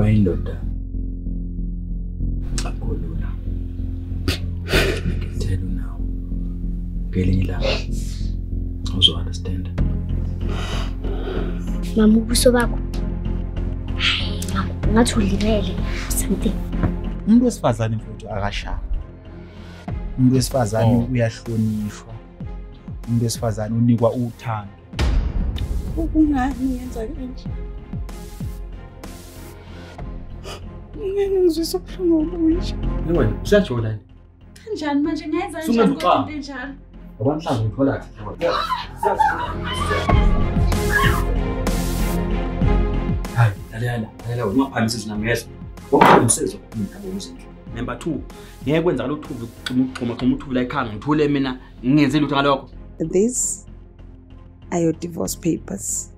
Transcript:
ukuba indoda akolula. I can tell you now. Ngelinye ilanga uzo understand. Mama ubuso bakho. Mama ngathi ulibele something. Umuntu wesifazane mfowethu akashaya. Umuntu wesifazane uyahlonishwa. Umuntu wesifazane unikwa uthando. Ukungani yenza kanje? Ngeke ngizwise ubuhlungu obunje. Yebo, usajola. Kanjani manje ngiyenza kanjani kodwa into enjalo? Abamhlanje ngithola. Hayi, lalela ungaphamisa izinamezwe. Ngokumsezo umntaba womzindla. Number 2, ngeke kwenza lo thubi xuma uthubi la ekhanga ngithule mina ngingenze lutho ngalokho. These are your divorce papers.